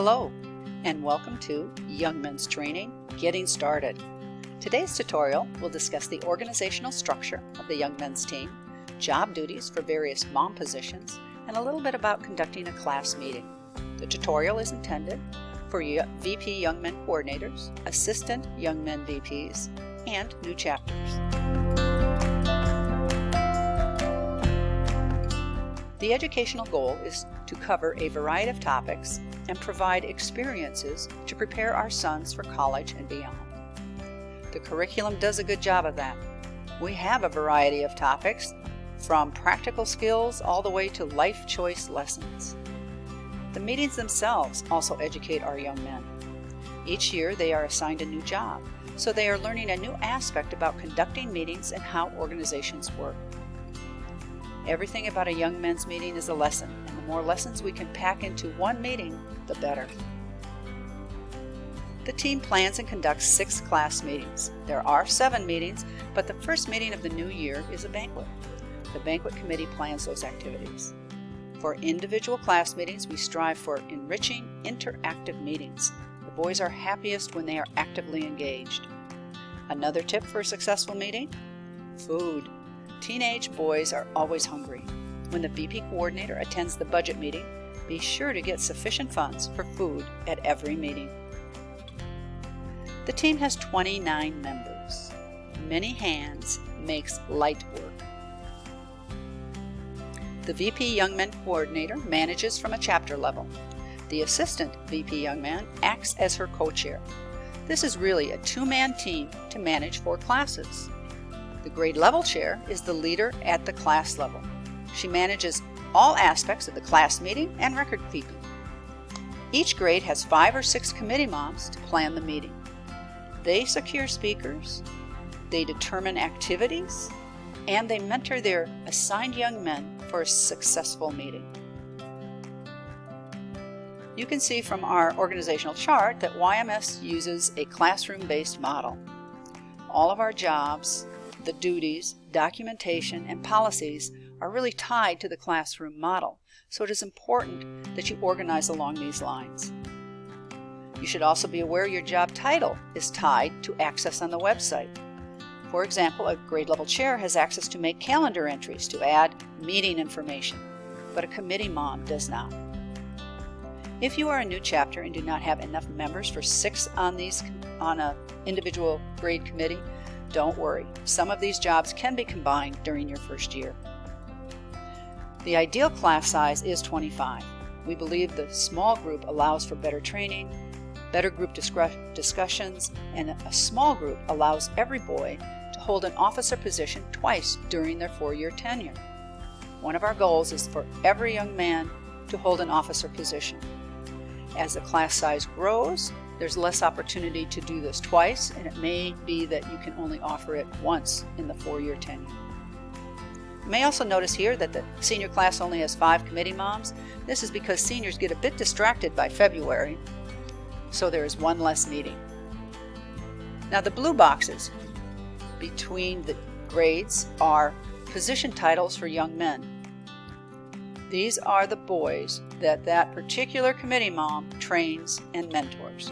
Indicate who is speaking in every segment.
Speaker 1: Hello, and welcome to Young Men's Training Getting Started. Today's tutorial will discuss the organizational structure of the Young Men's team, job duties for various mom positions, and a little bit about conducting a class meeting. The tutorial is intended for VP Young Men coordinators, assistant Young Men VPs, and new chapters. The educational goal is to cover a variety of topics and provide experiences to prepare our sons for college and beyond. The curriculum does a good job of that. We have a variety of topics, from practical skills all the way to life choice lessons. The meetings themselves also educate our young men. Each year they are assigned a new job, so they are learning a new aspect about conducting meetings and how organizations work. Everything about a young men's meeting is a lesson, and the more lessons we can pack into one meeting, the better. The team plans and conducts 6 class meetings. There are 7 meetings, but the first meeting of the new year is a banquet. The banquet committee plans those activities. For individual class meetings, we strive for enriching, interactive meetings. The boys are happiest when they are actively engaged. Another tip for a successful meeting? Food. Teenage boys are always hungry. When the VP coordinator attends the budget meeting, be sure to get sufficient funds for food at every meeting. The team has 29 members. Many hands makes light work. The VP Young Men coordinator manages from a chapter level. The assistant VP Young Man acts as her co-chair. This is really a 2-man team to manage 4 classes. The grade level chair is the leader at the class level. She manages all aspects of the class meeting and record keeping. Each grade has 5 or 6 committee moms to plan the meeting. They secure speakers, they determine activities, and they mentor their assigned young men for a successful meeting. You can see from our organizational chart that YMS uses a classroom-based model. All of our jobs, the duties, documentation, and policies are really tied to the classroom model, so it is important that you organize along these lines. You should also be aware your job title is tied to access on the website. For example, a grade level chair has access to make calendar entries to add meeting information, but a committee mom does not. If you are a new chapter and do not have enough members for 6 on an individual grade committee, don't worry. Some of these jobs can be combined during your first year. The ideal class size is 25. We believe the small group allows for better training, better group discussions, and a small group allows every boy to hold an officer position twice during their 4-year tenure. One of our goals is for every young man to hold an officer position. As the class size grows, there's less opportunity to do this twice, and it may be that you can only offer it once in the 4-year tenure. You may also notice here that the senior class only has 5 committee moms. This is because seniors get a bit distracted by February, so there is 1 less meeting. Now the blue boxes between the grades are position titles for young men. These are the boys that particular committee mom trains and mentors.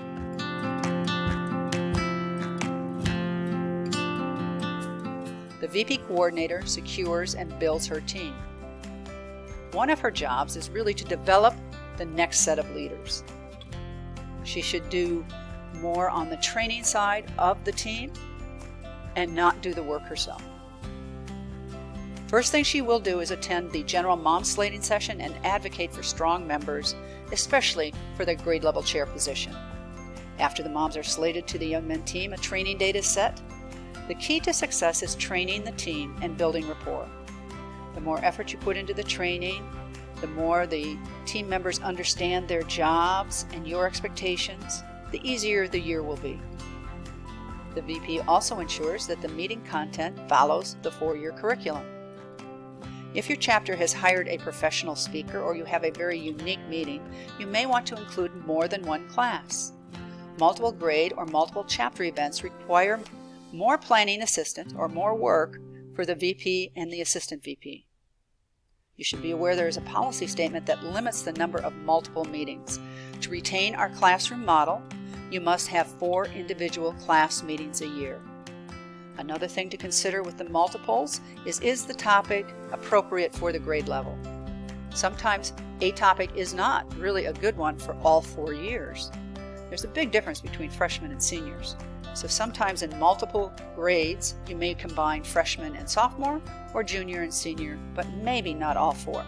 Speaker 1: The VP coordinator secures and builds her team. One of her jobs is really to develop the next set of leaders. She should do more on the training side of the team and not do the work herself. First thing she will do is attend the general mom slating session and advocate for strong members, especially for the grade level chair position. After the moms are slated to the young men team, a training date is set. The key to success is training the team and building rapport. The more effort you put into the training, the more the team members understand their jobs and your expectations, the easier the year will be. The VP also ensures that the meeting content follows the 4-year curriculum. If your chapter has hired a professional speaker or you have a very unique meeting, you may want to include more than 1 class. Multiple grade or multiple chapter events require more planning assistant or more work for the VP and the assistant VP. You should be aware there is a policy statement that limits the number of multiple meetings. To retain our classroom model, you must have 4 individual class meetings a year. Another thing to consider with the multiples is the topic appropriate for the grade level? Sometimes a topic is not really a good one for all 4 years. There's a big difference between freshmen and seniors. So sometimes in multiple grades, you may combine freshman and sophomore, or junior and senior, but maybe not all 4.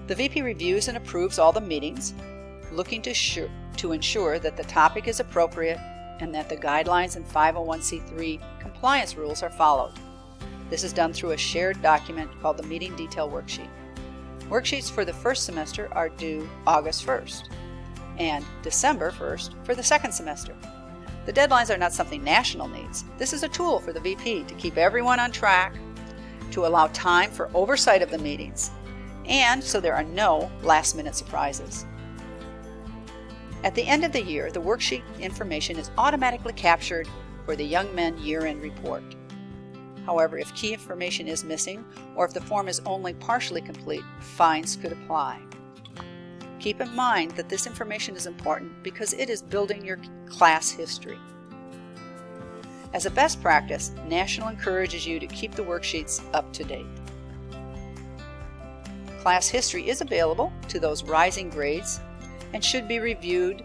Speaker 1: The VP reviews and approves all the meetings, looking to ensure that the topic is appropriate and that the guidelines and 501c3 compliance rules are followed. This is done through a shared document called the Meeting Detail Worksheet. Worksheets for the first semester are due August 1st and December 1st for the second semester. The deadlines are not something national needs. This is a tool for the VP to keep everyone on track, to allow time for oversight of the meetings, and so there are no last-minute surprises. At the end of the year, the worksheet information is automatically captured for the Young Men Year-End Report. However, if key information is missing or if the form is only partially complete, fines could apply. Keep in mind that this information is important because it is building your class history. As a best practice, National encourages you to keep the worksheets up to date. Class history is available to those rising grades and should be reviewed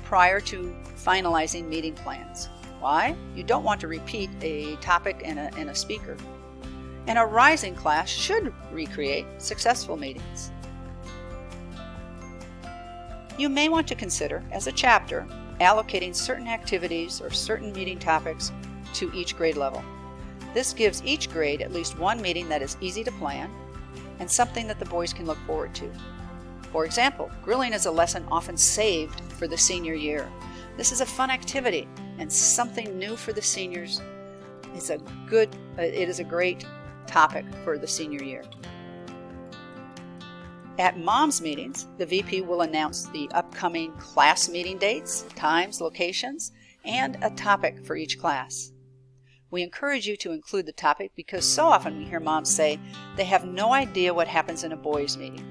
Speaker 1: prior to finalizing meeting plans. Why? You don't want to repeat a topic and a speaker. And a rising class should recreate successful meetings. You may want to consider, as a chapter, allocating certain activities or certain meeting topics to each grade level. This gives each grade at least one meeting that is easy to plan and something that the boys can look forward to. For example, grilling is a lesson often saved for the senior year. This is a fun activity and something new for the seniors. It is a great topic for the senior year. At MOMS meetings, the VP will announce the upcoming class meeting dates, times, locations, and a topic for each class. We encourage you to include the topic because so often we hear moms say they have no idea what happens in a boys' meeting.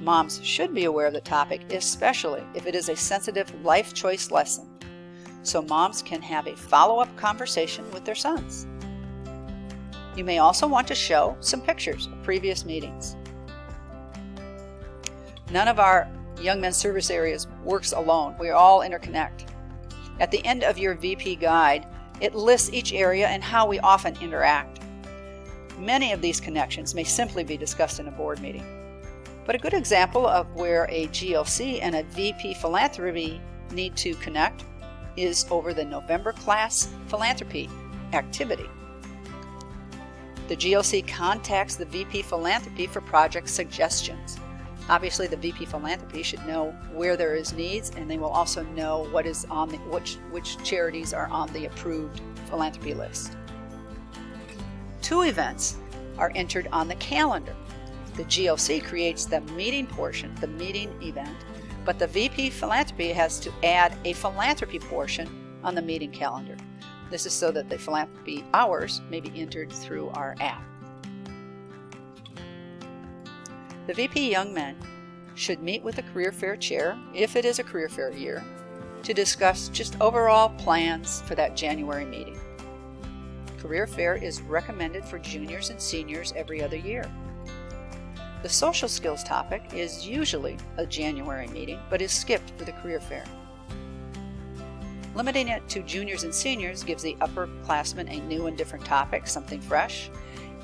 Speaker 1: Moms should be aware of the topic, especially if it is a sensitive life choice lesson, so moms can have a follow-up conversation with their sons. You may also want to show some pictures of previous meetings. None of our Young Men's service areas works alone. We all interconnect. At the end of your VP guide, it lists each area and how we often interact. Many of these connections may simply be discussed in a board meeting. But a good example of where a GLC and a VP philanthropy need to connect is over the November class philanthropy activity. The GLC contacts the VP philanthropy for project suggestions. Obviously, the VP philanthropy should know where there is needs, and they will also know what is on which charities are on the approved philanthropy list. 2 events are entered on the calendar. The GLC creates the meeting portion, the meeting event, but the VP philanthropy has to add a philanthropy portion on the meeting calendar. This is so that the philanthropy hours may be entered through our app. The VP Young Men should meet with the Career Fair Chair, if it is a Career Fair year, to discuss just overall plans for that January meeting. Career Fair is recommended for juniors and seniors every other year. The social skills topic is usually a January meeting, but is skipped for the Career Fair. Limiting it to juniors and seniors gives the upperclassmen a new and different topic, something fresh,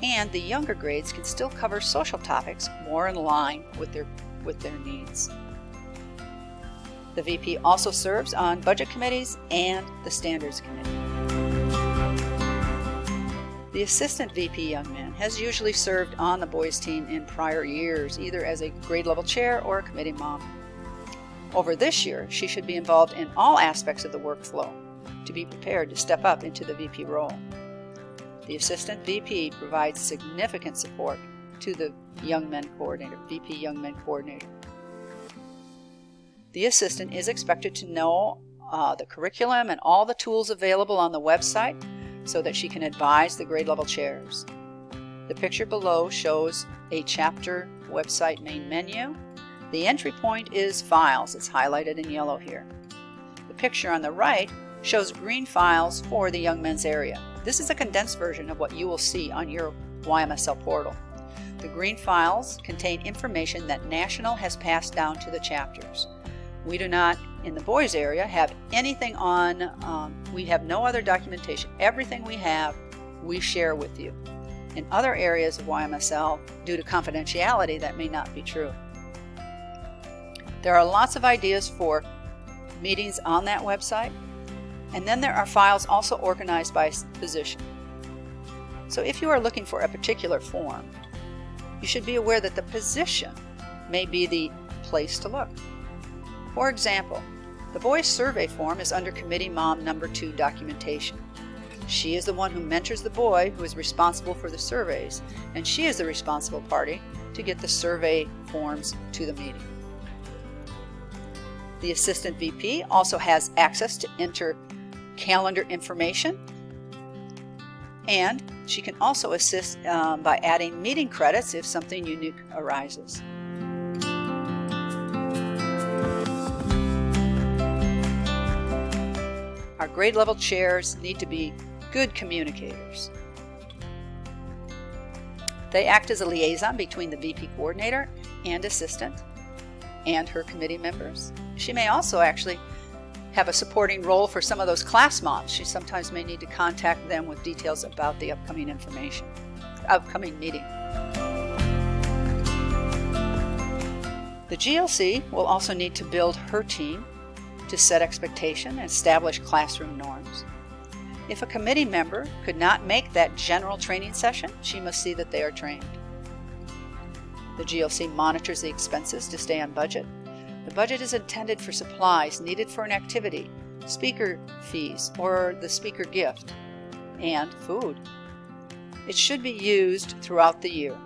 Speaker 1: and the younger grades can still cover social topics more in line with their needs. The VP also serves on budget committees and the standards committee. The assistant VP Young Men has usually served on the boys team in prior years, either as a grade level chair or a committee mom. Over this year, she should be involved in all aspects of the workflow to be prepared to step up into the VP role. The assistant VP provides significant support to the Young Men Coordinator, VP Young Men Coordinator. The assistant is expected to know the curriculum and all the tools available on the website so that she can advise the grade level chairs. The picture below shows a chapter website main menu The entry point is Files. It's highlighted in yellow here. The picture on the right shows green files for the Young Men's area. This is a condensed version of what you will see on your YMSL portal. The green files contain information that National has passed down to the chapters. We do not, in the boys area, have anything on, we have no other documentation. Everything we have, we share with you. In other areas of YMSL, due to confidentiality, that may not be true. There are lots of ideas for meetings on that website, and then there are files also organized by position. So if you are looking for a particular form, you should be aware that the position may be the place to look. For example, the boys' survey form is under Committee Mom number 2 documentation. She is the one who mentors the boy who is responsible for the surveys, and she is the responsible party to get the survey forms to the meeting. The Assistant VP also has access to enter calendar information, and she can also assist by adding meeting credits if something unique arises. Our grade level chairs need to be good communicators. They act as a liaison between the VP coordinator and assistant and her committee members. She may also actually have a supporting role for some of those class moms. She sometimes may need to contact them with details about the upcoming meeting. The GLC will also need to build her team to set expectation and establish classroom norms. If a committee member could not make that general training session, she must see that they are trained. The GLC monitors the expenses to stay on budget. The budget is intended for supplies needed for an activity, speaker fees, or the speaker gift, and food. It should be used throughout the year.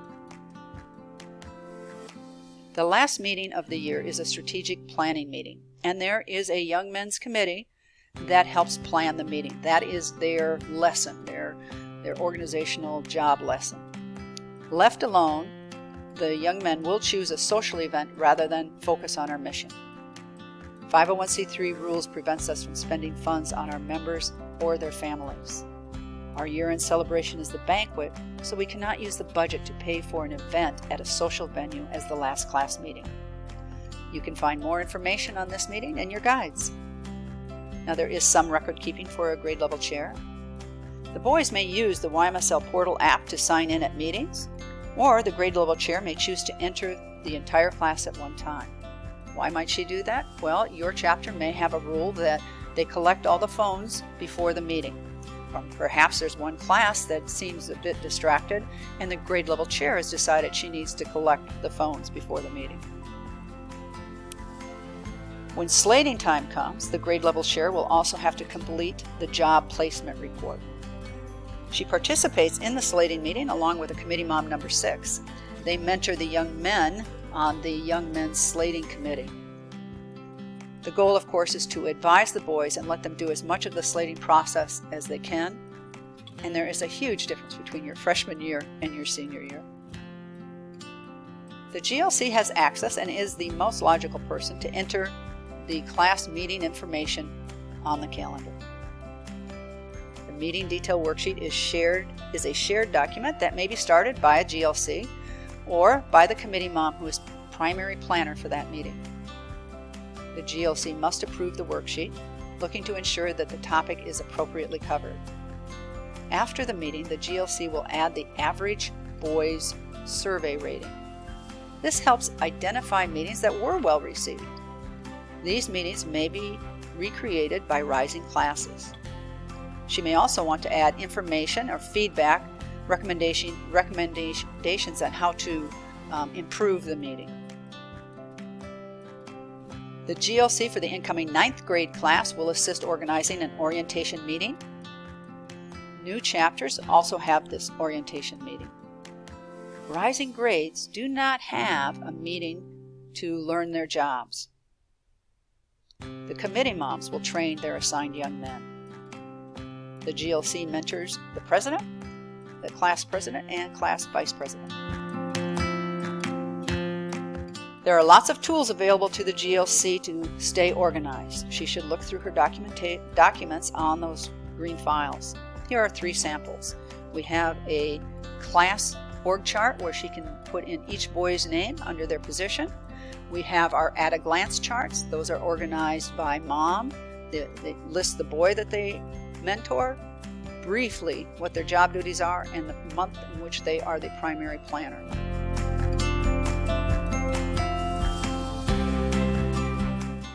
Speaker 1: The last meeting of the year is a strategic planning meeting, and there is a Young Men's Committee that helps plan the meeting. That is their lesson, their organizational job lesson. Left alone, the young men will choose a social event rather than focus on our mission. 501c3 rules prevents us from spending funds on our members or their families. Our year-end celebration is the banquet, so we cannot use the budget to pay for an event at a social venue as the last class meeting. You can find more information on this meeting in your guides. Now, there is some record keeping for a grade level chair. The boys may use the YMSL portal app to sign in at meetings, or the grade level chair may choose to enter the entire class at one time. Why might she do that? Well, your chapter may have a rule that they collect all the phones before the meeting. Or perhaps there's one class that seems a bit distracted, and the grade level chair has decided she needs to collect the phones before the meeting. When slating time comes, the grade level chair will also have to complete the job placement report. She participates in the slating meeting along with a committee mom number 6. They mentor the young men on the Young Men's Slating Committee. The goal, of course, is to advise the boys and let them do as much of the slating process as they can. And there is a huge difference between your freshman year and your senior year. The GLC has access and is the most logical person to enter the class meeting information on the calendar. The meeting detail worksheet is a shared document that may be started by a GLC or by the committee mom who is primary planner for that meeting. The GLC must approve the worksheet, looking to ensure that the topic is appropriately covered. After the meeting, the GLC will add the average boys survey rating. This helps identify meetings that were well received. These meetings may be recreated by rising classes. She may also want to add information or feedback, recommendations on how to improve the meeting. The GLC for the incoming 9th grade class will assist organizing an orientation meeting. New chapters also have this orientation meeting. Rising grades do not have a meeting to learn their jobs. The committee moms will train their assigned young men. The GLC mentors the president, the class president, and class vice president. There are lots of tools available to the GLC to stay organized. She should look through her documents on those green files. Here are 3 samples. We have a class org chart where she can put in each boy's name under their position. We have our at-a-glance charts. Those are organized by mom. They list the boy that they mentor, briefly what their job duties are, and the month in which they are the primary planner.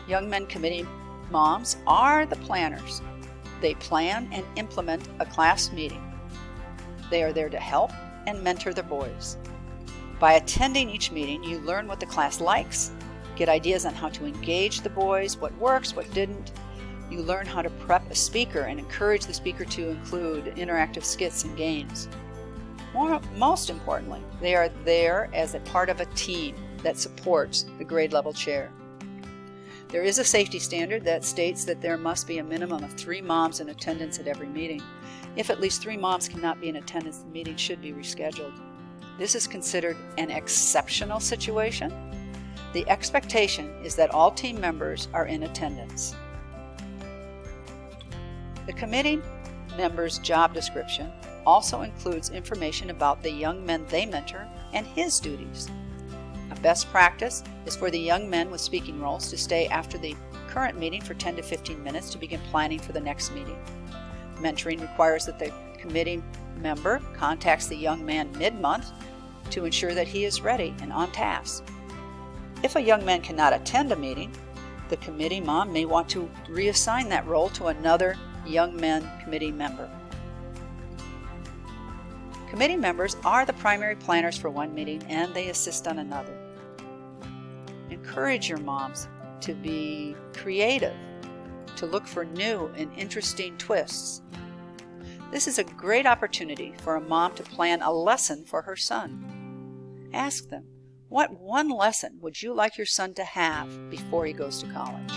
Speaker 1: Young Men Committee moms are the planners. They plan and implement a class meeting. They are there to help and mentor their boys. By attending each meeting, you learn what the class likes, get ideas on how to engage the boys, what works, what didn't. You learn how to prep a speaker and encourage the speaker to include interactive skits and games. Most importantly, they are there as a part of a team that supports the grade level chair. There is a safety standard that states that there must be a minimum of 3 moms in attendance at every meeting. If at least 3 moms cannot be in attendance, the meeting should be rescheduled. This is considered an exceptional situation. The expectation is that all team members are in attendance. The committee member's job description also includes information about the young men they mentor and his duties. A best practice is for the young men with speaking roles to stay after the current meeting for 10 to 15 minutes to begin planning for the next meeting. Mentoring requires that the committee member contacts the young man mid-month to ensure that he is ready and on task. If a young man cannot attend a meeting, the committee mom may want to reassign that role to another young men committee member. Committee members are the primary planners for one meeting and they assist on another. Encourage your moms to be creative, to look for new and interesting twists. This is a great opportunity for a mom to plan a lesson for her son. Ask them, what one lesson would you like your son to have before he goes to college?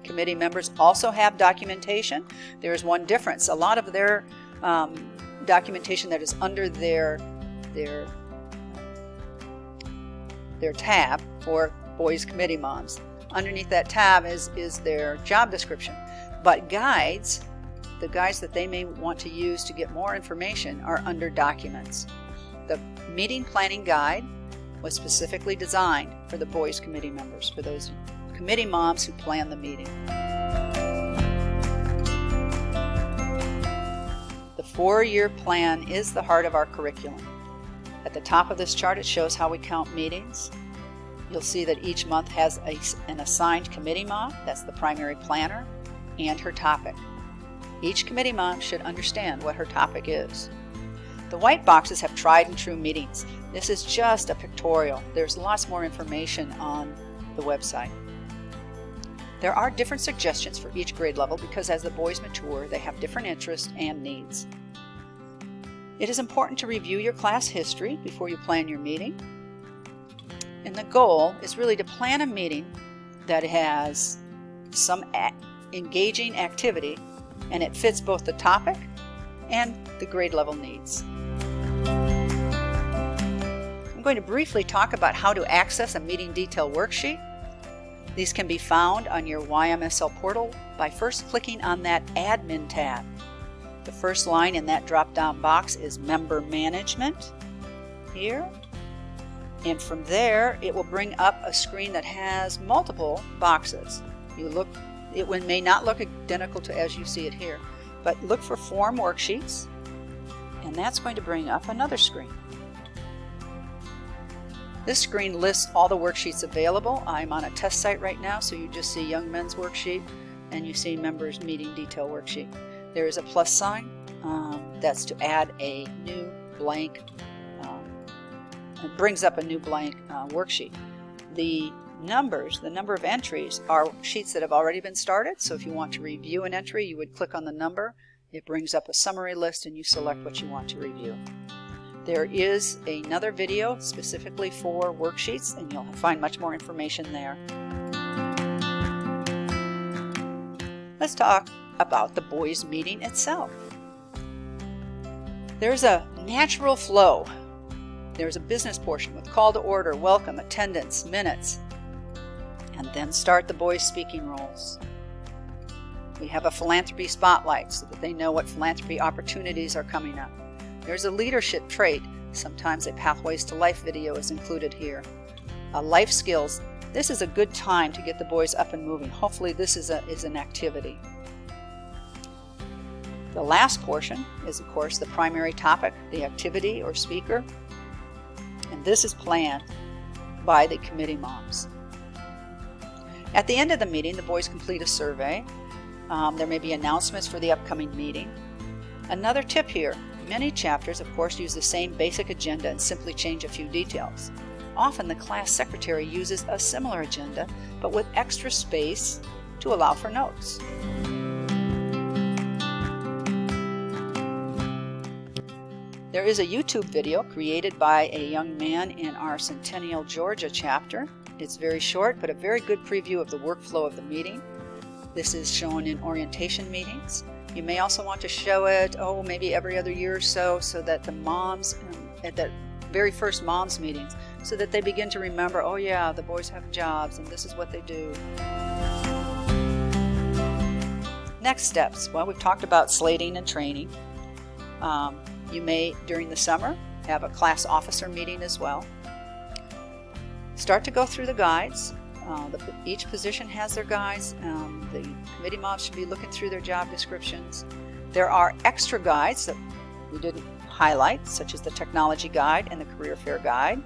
Speaker 1: Committee members also have documentation. There is one difference. A lot of their documentation that is under their tab for boys committee moms. Underneath that tab is their job description. But guides, the guides that they may want to use to get more information, are under documents. The meeting planning guide was specifically designed for the boys committee members, for those committee moms who plan the meeting. The 4-year plan is the heart of our curriculum. At the top of this chart, it shows how we count meetings. You'll see that each month has an assigned committee mom, that's the primary planner, and her topic. Each committee mom should understand what her topic is. The white boxes have tried and true meetings. This is just a pictorial. There's lots more information on the website. There are different suggestions for each grade level because as the boys mature, they have different interests and needs. It is important to review your class history before you plan your meeting. And the goal is really to plan a meeting that has some engaging activity and it fits both the topic and the grade level needs. I'm going to briefly talk about how to access a meeting detail worksheet. These can be found on your YMSL portal by first clicking on that Admin tab. The first line in that drop-down box is Member Management here. And from there, it will bring up a screen that has multiple boxes. It may not look identical to as you see it here, but look for Form Worksheets, and that's going to bring up another screen. This screen lists all the worksheets available. I'm on a test site right now, so you just see Young Men's Worksheet, and you see Members Meeting Detail Worksheet. There is a plus sign. That's to add a new blank. It brings up a new blank worksheet. The number of entries are sheets that have already been started, so if you want to review an entry, you would click on the number. It brings up a summary list and you select what you want to review. There is another video specifically for worksheets, and you'll find much more information there. Let's talk about the boys' meeting itself. There's a natural flow. There's a business portion with call to order, welcome, attendance, minutes, and then start the boys' speaking roles. We have a philanthropy spotlight so that they know what philanthropy opportunities are coming up. There's a leadership trait. Sometimes a Pathways to Life video is included here. Life skills. This is a good time to get the boys up and moving. Hopefully this is an activity. The last portion is, of course, the primary topic, the activity or speaker. And this is planned by the committee moms. At the end of the meeting, the boys complete a survey. There may be announcements for the upcoming meeting. Another tip here, many chapters, of course, use the same basic agenda and simply change a few details. Often the class secretary uses a similar agenda, but with extra space to allow for notes. There is a YouTube video created by a young man in our Centennial, Georgia chapter. It's very short, but a very good preview of the workflow of the meeting. This is shown in orientation meetings. You may also want to show it, maybe every other year or so that the moms, at the very first moms meetings, so that they begin to remember, oh yeah, the boys have jobs and this is what they do. Next steps. Well, we've talked about slating and training. You may, during the summer, have a class officer meeting as well. Start to go through the guides. Each position has their guides. The committee moms should be looking through their job descriptions. There are extra guides that we didn't highlight, such as the technology guide and the career fair guide.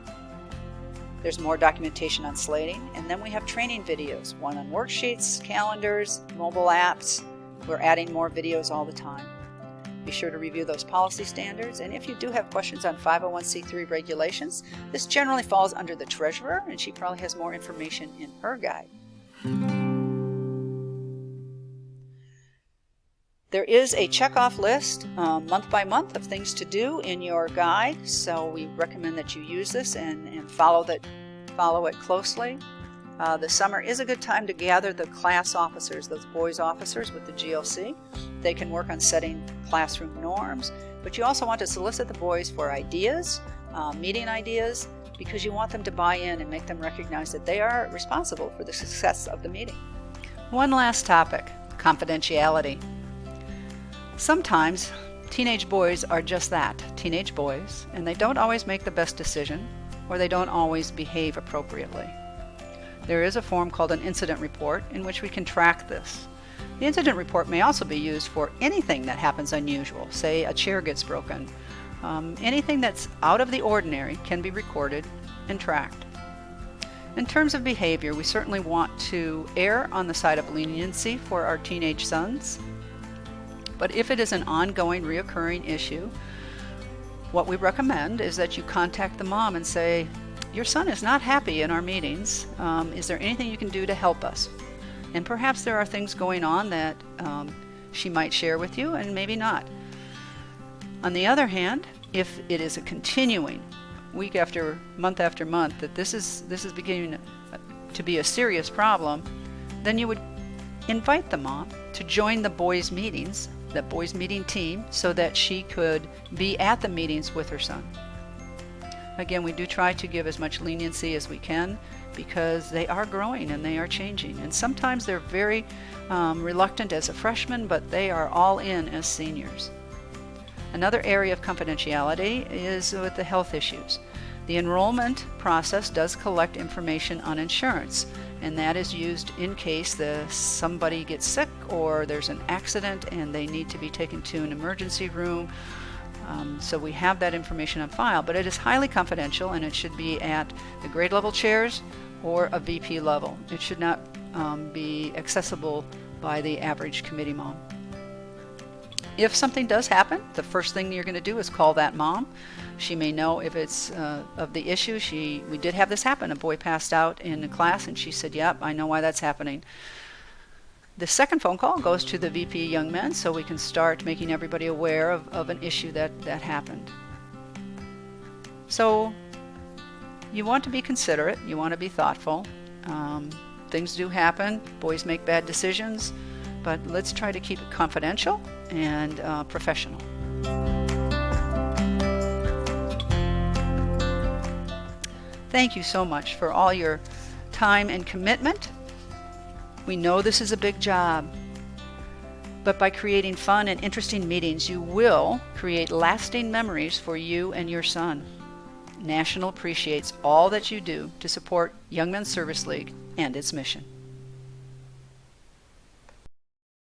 Speaker 1: There's more documentation on slating, and then we have training videos, one on worksheets, calendars, mobile apps. We're adding more videos all the time. Be sure to review those policy standards, and if you do have questions on 501c3 regulations, this generally falls under the treasurer, and she probably has more information in her guide. There is a checkoff list month by month of things to do in your guide, so we recommend that you use this and follow it closely. The summer is a good time to gather the class officers, those boys officers with the GLC. They can work on setting classroom norms, but you also want to solicit the boys for ideas, meeting ideas, because you want them to buy in and make them recognize that they are responsible for the success of the meeting. One last topic, confidentiality. Sometimes teenage boys are just that, teenage boys, and they don't always make the best decision, or they don't always behave appropriately. There is a form called an incident report in which we can track this. The incident report may also be used for anything that happens unusual. Say a chair gets broken. Anything that's out of the ordinary can be recorded and tracked. In terms of behavior, we certainly want to err on the side of leniency for our teenage sons. But if it is an ongoing, reoccurring issue, what we recommend is that you contact the mom and say, your son is not happy in our meetings. Is there anything you can do to help us? And perhaps there are things going on that she might share with you and maybe not. On the other hand, if it is a continuing week after month that this is beginning to be a serious problem, then you would invite the mom to join the boys' meetings, the boys' meeting team, so that she could be at the meetings with her son. Again, we do try to give as much leniency as we can because they are growing and they are changing. And sometimes they're very reluctant as a freshman, but they are all in as seniors. Another area of confidentiality is with the health issues. The enrollment process does collect information on insurance, and that is used in case somebody gets sick or there's an accident and they need to be taken to an emergency room. So we have that information on file, but it is highly confidential and it should be at the grade level chairs or a VP level. It should not be accessible by the average committee mom. If something does happen, the first thing you're going to do is call that mom. She may know if it's of the issue. We did have this happen. A boy passed out in a class and she said, yep, I know why that's happening. The second phone call goes to the VP Young Men so we can start making everybody aware of an issue that happened. So you want to be considerate, you want to be thoughtful. Things do happen, boys make bad decisions, but let's try to keep it confidential and professional. Thank you so much for all your time and commitment. We know this is a big job, but by creating fun and interesting meetings, you will create lasting memories for you and your son. National appreciates all that you do to support Young Men's Service League and its mission.